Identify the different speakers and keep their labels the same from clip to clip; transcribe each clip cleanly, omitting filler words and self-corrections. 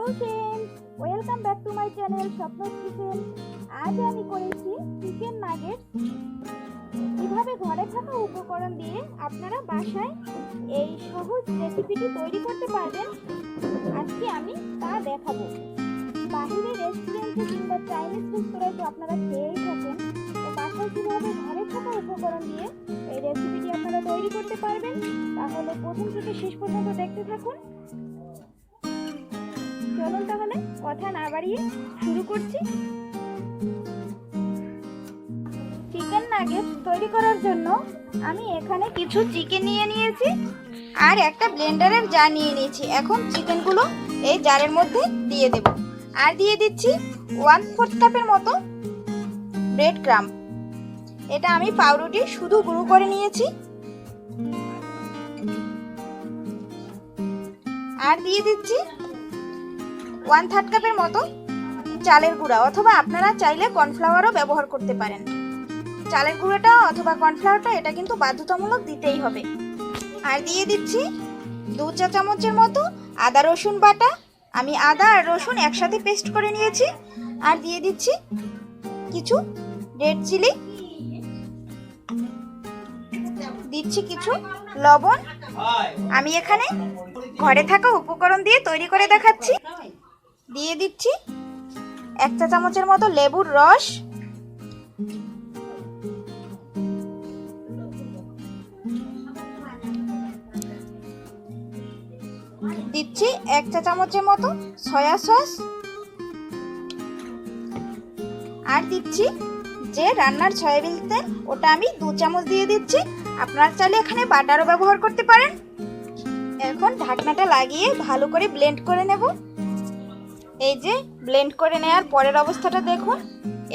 Speaker 1: Hello friends, welcome back to my channel Swapna's kitchen. আজ আমি করেছি চিকেন নাগেটস। কিভাবে ঘরে থাকা উপকরণ দিয়ে আপনারা বাসায় এই সহজ রেসিপিটি তৈরি করতে পারবেন, আজকে আমি তা দেখাবো। বাহিরে রেস্টুরেন্টে কিংবা চাইনিজ রেস্তোরাঁয় তো আপনারা খেয়েই থাকেন, তো বাসায় কিভাবে ঘরে থাকা উপকরণ দিয়ে এই রেসিপিটি আপনারা তৈরি করতে পারবেন, তাহলে প্রথম থেকে শেষ পর্যন্ত দেখতে থাকুন। চলুন তাহলে কথা না বাড়িয়ে শুরু করছি। চিকেন নাগেটস তৈরি করার জন্য আমি এখানে কিছু চিকেন নিয়ে নিয়েছি আর একটা ব্লেন্ডারের জার নিয়ে নিয়েছি। এখন চিকেনগুলো এই জারের মধ্যে দিয়ে দেব আর দিয়ে দিচ্ছি 1/4 কাপের মতো ব্রেড ক্রাম্ব। এটা আমি পাউরুটি শুধু গুঁড়ো করে নিয়েছি। আর দিয়ে দিচ্ছি 1/3 কাপের মতো চালের গুঁড়া, অথবা আপনারা চাইলে কর্নফ্লাওয়ারও ব্যবহার করতে পারেন। চালের গুঁড়োটা অথবা কর্নফ্লাওয়ারটা এটা কিন্তু বাধ্যতামূলক দিতেই হবে। আর দিয়ে দিচ্ছি 2 চা চামচের মতো আদা রসুন বাটা। আমি আদা আর রসুন একসাথে পেস্ট করে নিয়েছি। আর দিয়ে দিচ্ছি কিছু রেড চিলি, দিচ্ছি কিছু লবণ। আমি এখানে ঘরে থাকা উপকরণ দিয়ে তৈরি করে দেখাচ্ছি। দিয়ে দিচ্ছি 1 চা চামচের মতো লেবুর রস, দিচ্ছি 1 চা চামচের মতো সয়া সস, আর দিচ্ছি যে রান্নার সয়াবিন তেল, ওটা আমি 2 চামচ দিয়ে দিচ্ছি। আপনারা চাইলে এখানে বাটারও ব্যবহার করতে পারেন। এখন ঢাকনাটা লাগিয়ে ভালো করে ব্লেন্ড করে নেব। এই যে ব্লেন্ড করে নেওয়ার পরের অবস্থাটা দেখুন,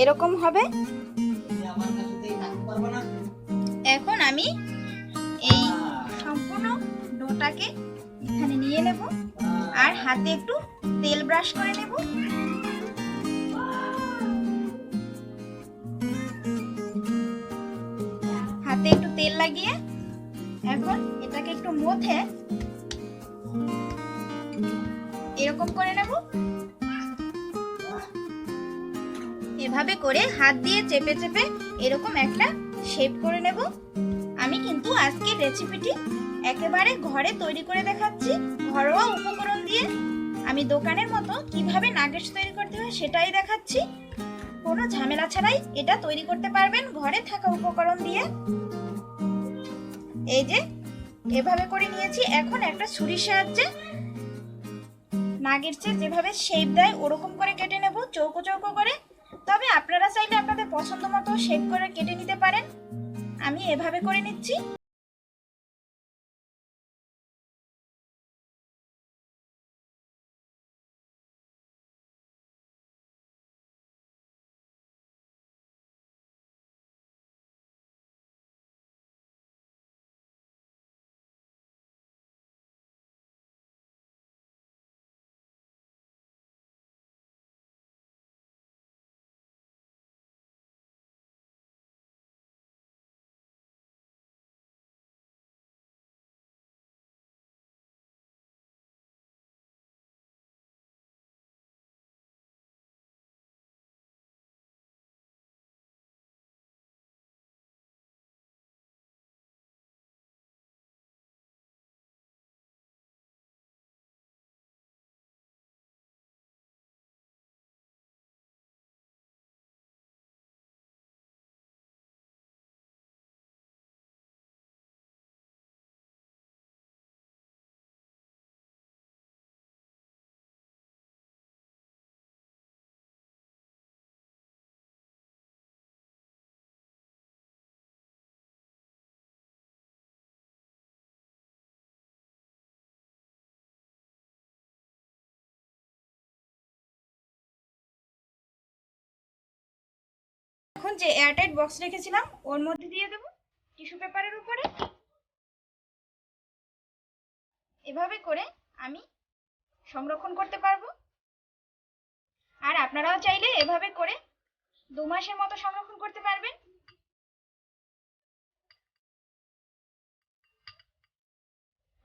Speaker 1: এরকম হবে। এখন আমি এই সম্পূর্ণ ডোটাকে এখানে নিয়ে নেব আর হাতে একটু তেল ব্রাশ করে নেব। হাতে একটু তেল লাগিয়ে এখন এটাকে একটু মথে এরকম করে নেব। এভাবে করে হাত দিয়ে চেপে চেপে এরকম একটা শেপ করে নেব। আমি কিন্তু আজকের রেসিপিটি একেবারে ঘরে তৈরি করে দেখাচ্ছি, ঘরোয়া উপকরণ দিয়ে। আমি দোকানের মতো কিভাবে নাগেটস তৈরি করতে হয় সেটাই দেখাচ্ছি। কোনো ঝামেলা ছাড়াই এটা তৈরি করতে পারবেন ঘরে থাকা উপকরণ দিয়ে। এই যে এভাবে করে নিয়েছি। এখন একটা ছুরির সাহায্যে নাগেটসের যেভাবে শেপ দেয় ওরকম করে কেটে নেব, চৌকো চৌকো করে। তবে আপনারা চাইলে আপনাদের পছন্দ মতো শেপ করে কেটে নিতে পারেন। আমি এভাবে করে নিচ্ছি। এখন যে এয়ারটাইট বক্স রেখেছিলাম ওর মধ্যে দিয়ে দেব টিস্যু পেপারের উপরে। এভাবে করে আমি সংরক্ষণ করতে পারবো। আর আপনারাও চাইলে এভাবে করে 2 মাসের মতো সংরক্ষণ করতে পারবেন।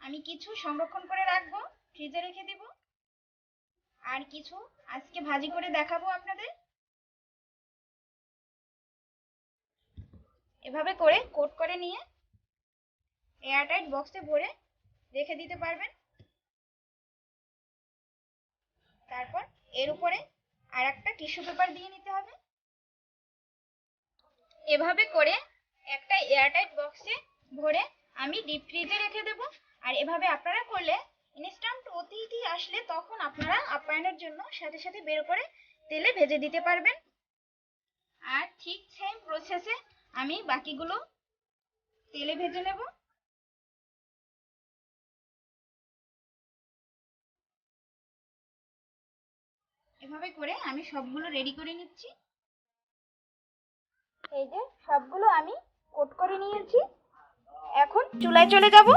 Speaker 1: আমি কিছু সংরক্ষণ করে রাখবো, ফ্রিজে রেখে দিব। আর কিছু আজকে ভাজি করে দেখাবো আপনাদের। এভাবে করে কোট করে নিয়ে এয়ারটাইট বক্সে ভরে রেখে দিতে পারবেন। তারপর এর উপরে আর একটা টিস্যু পেপার দিয়ে নিতে হবে। এভাবে করে একটা এয়ারটাইট বক্সে ভরে আমি ডিপ ফ্রিজে রেখে দেব। আর এভাবে আপনারা করলে ইনস্ট্যান্ট অতিথি আসলে তখন আপনারা আপ্যায়নের জন্য সাথে সাথে বের করে তেলে ভেজে দিতে পারবেন। আর ঠিক সেম প্রসেসে আমি বাকিগুলো তেলে ভেজে নেব। এভাবে করে আমি সবগুলো রেডি করে নিচ্ছি। এই যে সবগুলো আমি কোট করে নিয়েছি। এখন চুলায় চলে যাব।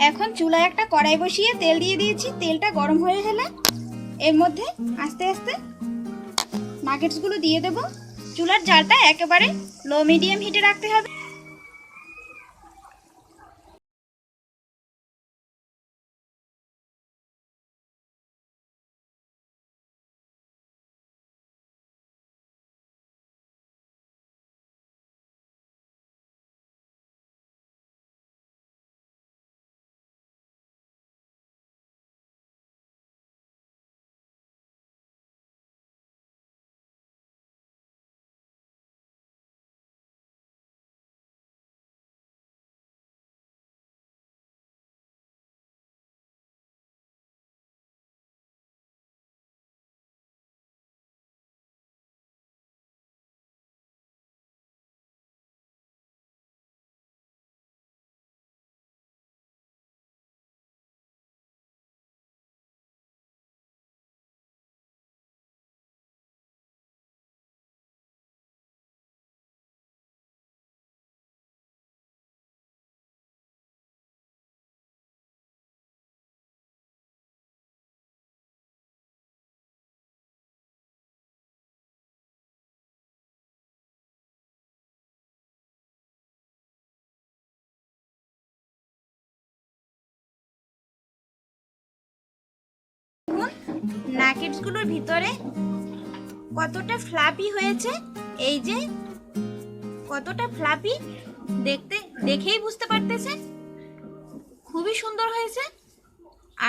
Speaker 1: এখন চুলায় একটা কড়াই বসিয়ে তেল দিয়ে দিয়েছি। তেলটা গরম হয়ে গেলে এর মধ্যে আস্তে আস্তে নাগেটসগুলো দিয়ে দেব। চুলার জালটা একেবারে লো মিডিয়াম হিটে রাখতে হবে। নাগেটসগুলোর ভিতরে কতটা ফ্লাপি হয়েছে, এই যে কতটা ফ্লাপি দেখেই বুঝতে পারতেছেন। খুবই সুন্দর হয়েছে।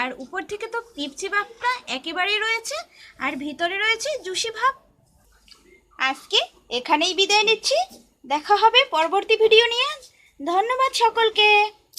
Speaker 1: আর উপর থেকে তো ক্রিপচি ভাবটা একেবারেই রয়েছে, আর ভিতরে রয়েছে জুসি ভাব। আজকে এখানেই বিদায় নিচ্ছি। দেখা হবে পরবর্তী ভিডিও নিয়ে। ধন্যবাদ সকলকে।